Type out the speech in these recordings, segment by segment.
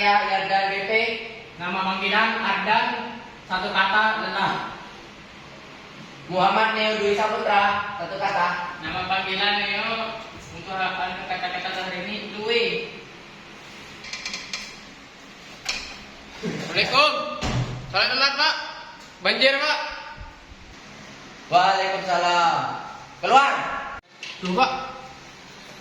saya Yardan BP. Nama panggilan Ardan, satu kata lelah. Muhammad Neo Dwi Saputra, satu kata. Nama panggilan Neo untuk kata-kata hari ini Dwi. Assalamualaikum. Salam telat Pak. Banjir Pak. Waalaikumsalam. Keluar. Tuh Pak.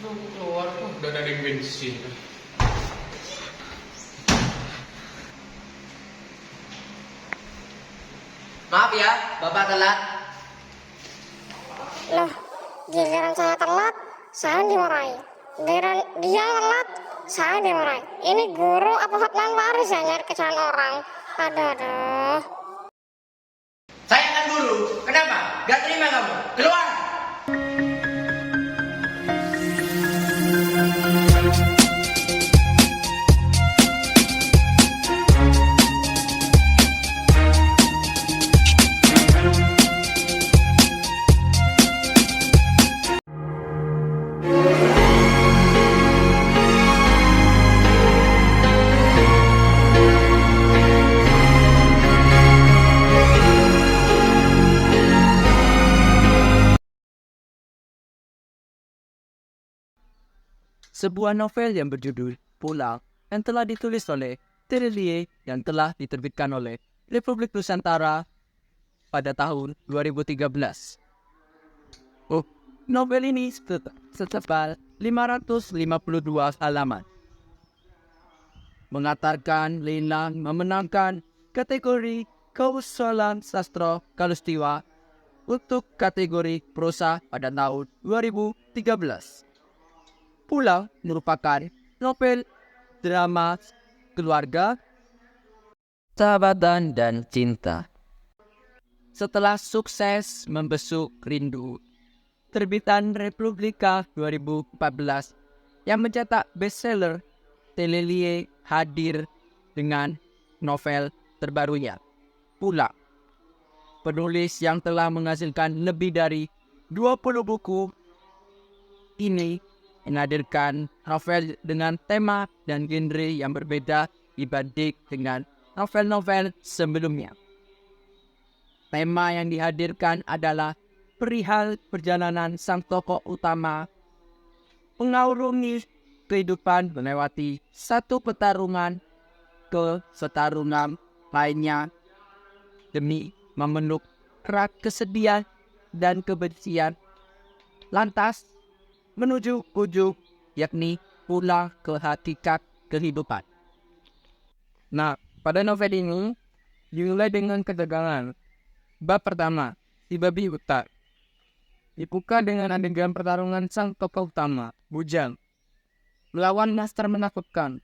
Keluar tuh udah ada yang bensin. Maaf ya, Bapak telat. Loh, giliran saya telat, saya dimarahi. Giliran dia telat, saya dimarahi. Ini guru apa Hotman Paris ya nyari kesalahan orang? Aduh. Saya kan guru. Kenapa? Gak terima kamu. Keluar. Sebuah novel yang berjudul Pulang yang telah ditulis oleh Terelie yang telah diterbitkan oleh Republik Nusantara pada tahun 2013. Novel ini setebal 552 halaman. Mengatakan Lelang memenangkan kategori Kausalan Sastra Kalustiwa untuk kategori prosa pada tahun 2013. Pulang merupakan novel drama keluarga, sahabatan, dan cinta. Setelah sukses membesuk rindu, terbitan Republika 2014 yang mencetak bestseller, Terelie hadir dengan novel terbarunya, Pulang. Penulis yang telah menghasilkan lebih dari 20 buku ini menghadirkan novel dengan tema dan genre yang berbeda dibanding dengan novel-novel sebelumnya. Tema yang dihadirkan adalah perihal perjalanan sang tokoh utama mengarungi kehidupan melewati satu pertarungan ke pertarungan lainnya demi memeluk rak kesedihan dan kebencian, lantas menuju ujung, yakni pulang ke hakikat kehidupan. Nah, pada novel ini dimulai dengan ketegangan. Bab pertama, si babi hutan. Dibuka dengan adegan pertarungan sang tokoh utama, Bujang, melawan monster menakutkan,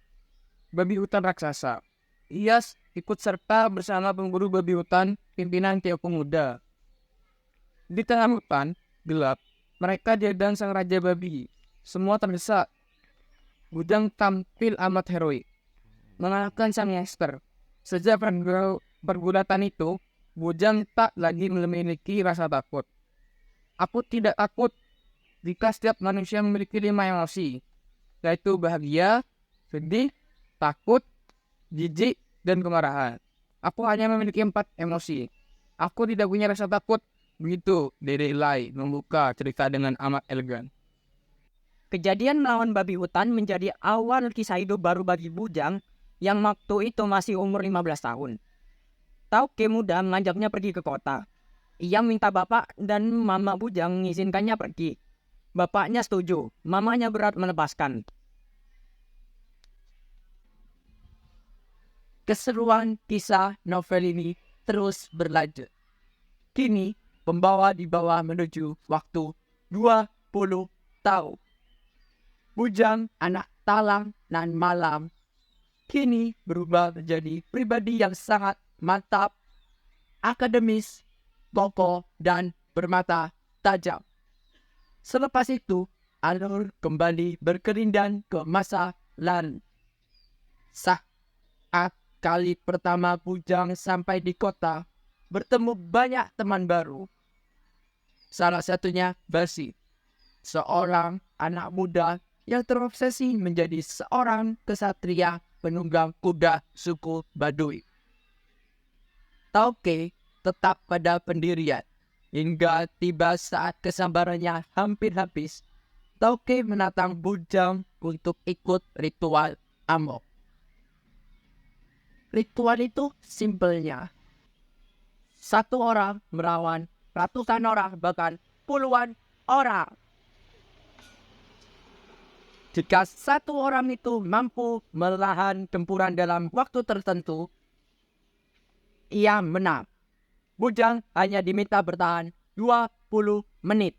babi hutan raksasa. Ia ikut serta bersama pemburu babi hutan, pimpinan keok pemuda. Di tengah hutan gelap, mereka dihadang sang raja babi. Semua terdesak. Bujang tampil amat heroik, mengalahkan sang monster. Sejak pergulatan itu, Bujang tak lagi memiliki rasa takut. Aku tidak takut jika setiap manusia memiliki 5 emosi, yaitu bahagia, sedih, takut, jijik, dan kemarahan. Aku hanya memiliki 4 emosi. Aku tidak punya rasa takut. Begitu Dede Lai membuka cerita dengan amat elegan. Kejadian melawan babi hutan menjadi awal kisah hidup baru bagi Bujang yang waktu itu masih umur 15 tahun. Tauke muda mengajaknya pergi ke kota. Ia minta bapak dan mama Bujang mengizinkannya pergi. Bapaknya setuju, mamanya berat melepaskan. Keseruan kisah novel ini terus berlanjut. Kini pembawa dibawa menuju waktu 20 tahun. Bujang, anak talang dan malam, kini berubah menjadi pribadi yang sangat mantap, akademis, kokoh, dan bermata tajam. Selepas itu, alur kembali berkelindan ke masa lalu. Saat kali pertama Bujang sampai di kota, bertemu banyak teman baru. Salah satunya Basi, seorang anak muda yang terobsesi menjadi seorang kesatria penunggang kuda suku Baduy. Tauke tetap pada pendirian. Hingga tiba saat kesabarannya hampir habis, Tauke menantang Bujang untuk ikut ritual amok. Ritual itu simpelnya, satu orang melawan ratusan orang, bahkan puluhan orang. Jika satu orang itu mampu menahan gempuran dalam waktu tertentu, ia menang. Bujang hanya diminta bertahan 20 menit.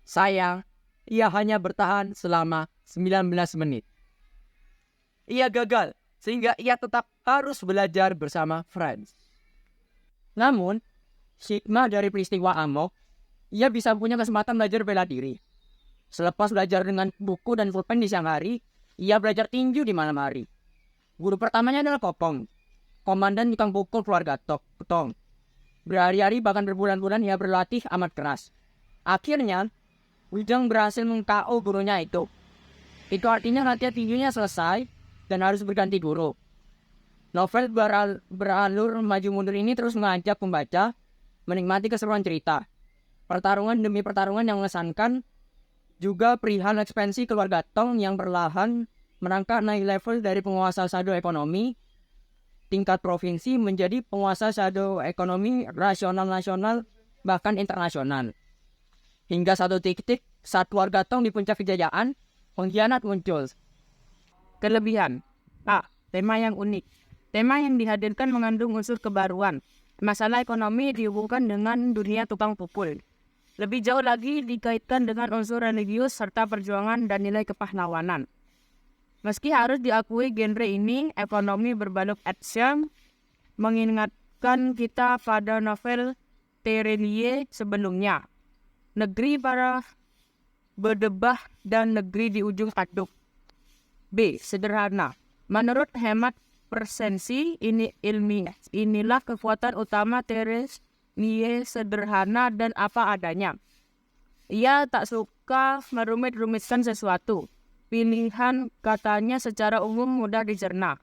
Sayang, ia hanya bertahan selama 19 menit. Ia gagal, sehingga ia tetap harus belajar bersama Franz. Namun, hikmah dari peristiwa amok, ia bisa punya kesempatan belajar bela diri. Selepas belajar dengan buku dan pulpen di siang hari, ia belajar tinju di malam hari. Guru pertamanya adalah Kopong, komandan tukang pukul keluarga Tong. Berhari-hari bahkan berbulan-bulan ia berlatih amat keras. Akhirnya, Bujang berhasil meng-KO gurunya itu. Itu artinya latihan tinjunya selesai dan harus berganti guru. Novel beralur maju mundur ini terus mengajak pembaca menikmati keseruan cerita. Pertarungan demi pertarungan yang mengesankan, juga perihal ekspansi keluarga Tong yang perlahan merangkak naik level dari penguasa shadow ekonomi tingkat provinsi menjadi penguasa shadow ekonomi rasional nasional bahkan internasional. Hingga satu titik saat keluarga Tong di puncak kejayaan, pengkhianat muncul. Kelebihan. A. Tema yang unik. Tema yang dihadirkan mengandung unsur kebaruan. Masalah ekonomi dihubungkan dengan dunia tukang pukul. Lebih jauh lagi dikaitkan dengan unsur religius serta perjuangan dan nilai kepahlawanan. Meski harus diakui genre ini, ekonomi berbalut action, mengingatkan kita pada novel Terelie sebelumnya. Negeri para berdebah dan negeri di ujung tanduk. B. Sederhana. Menurut hemat persensi ini ilmiah, inilah kekuatan utama Terelie, sederhana dan apa adanya. Ia tak suka merumit-rumitkan sesuatu. Pilihan katanya secara umum mudah dicerna.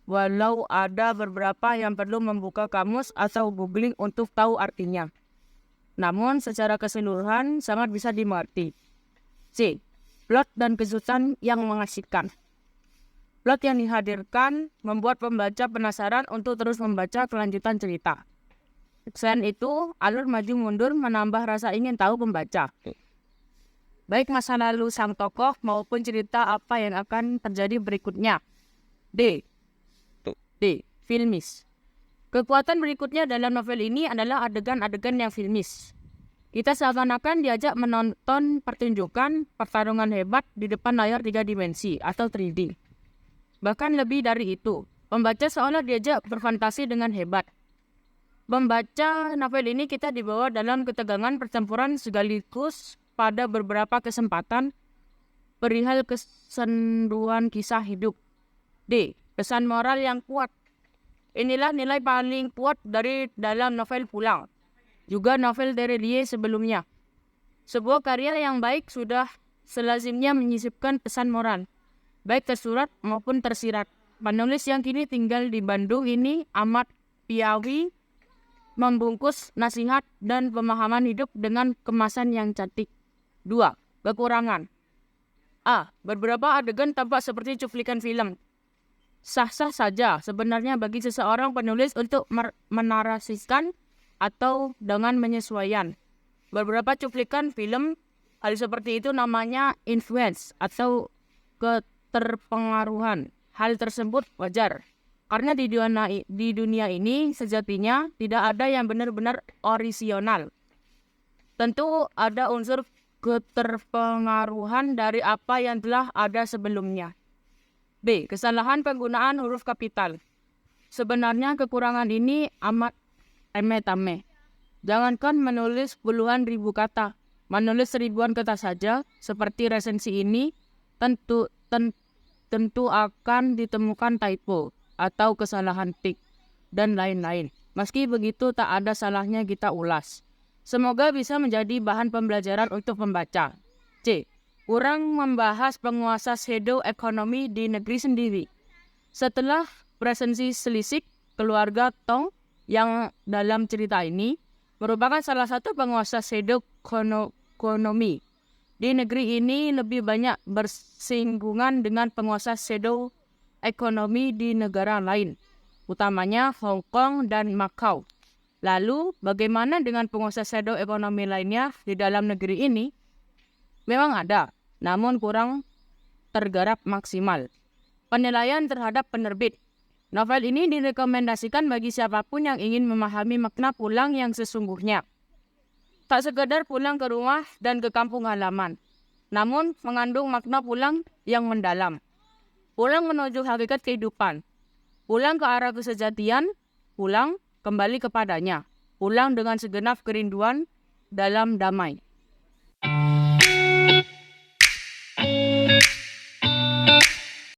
Walau ada beberapa yang perlu membuka kamus atau googling untuk tahu artinya. Namun secara keseluruhan sangat bisa dimengerti. C. Plot dan kejutan yang mengasihkan. Plot yang dihadirkan membuat pembaca penasaran untuk terus membaca kelanjutan cerita. Selain itu, alur maju mundur menambah rasa ingin tahu pembaca. Baik masa lalu sang tokoh maupun cerita apa yang akan terjadi berikutnya. D. Filmis. Kekuatan berikutnya dalam novel ini adalah adegan-adegan yang filmis. Kita seakan-akan diajak menonton pertunjukan pertarungan hebat di depan layar 3 dimensi atau 3D. Bahkan lebih dari itu, pembaca seolah diajak berfantasi dengan hebat. Membaca novel ini kita dibawa dalam ketegangan pertempuran sekaligus pada beberapa kesempatan perihal keseruan kisah hidup. D. Pesan moral yang kuat. Inilah nilai paling kuat dari dalam novel Pulang. Juga novel Terelie sebelumnya. Sebuah karya yang baik sudah selazimnya menyisipkan pesan moral, baik tersurat maupun tersirat. Penulis yang kini tinggal di Bandung ini amat piawi, membungkus nasihat dan pemahaman hidup dengan kemasan yang cantik. 2. Kekurangan. A. Beberapa adegan tampak seperti cuplikan film. Sah-sah saja sebenarnya bagi seseorang penulis untuk menarasikan atau dengan menyesuaikan. Beberapa cuplikan film, hal seperti itu namanya influence atau keterpengaruhan. Hal tersebut wajar, karena di dunia ini sejatinya tidak ada yang benar-benar orisinal. Tentu ada unsur keterpengaruhan dari apa yang telah ada sebelumnya. B. Kesalahan penggunaan huruf kapital. Sebenarnya kekurangan ini amat remeh-temeh. Jangankan menulis puluhan ribu kata, menulis ribuan kata saja, seperti resensi ini, tentu akan ditemukan typo atau kesalahan tik, dan lain-lain. Meski begitu, tak ada salahnya kita ulas. Semoga bisa menjadi bahan pembelajaran untuk pembaca. C. Orang membahas penguasa shadow ekonomi di negeri sendiri. Setelah presensi selisih, keluarga Tong yang dalam cerita ini merupakan salah satu penguasa shadow ekonomi. Di negeri ini lebih banyak bersinggungan dengan penguasa shadow ekonomi di negara lain, utamanya Hong Kong dan Macau. Lalu, bagaimana dengan penguasa shadow ekonomi lainnya di dalam negeri ini? Memang ada, namun kurang tergarap maksimal. Penilaian terhadap penerbit. Novel ini direkomendasikan bagi siapapun yang ingin memahami makna pulang yang sesungguhnya. Tak sekedar pulang ke rumah dan ke kampung halaman, namun mengandung makna pulang yang mendalam. Pulang menuju hakikat kehidupan. Pulang ke arah kesejatian, pulang kembali kepadanya. Pulang dengan segenap kerinduan dalam damai.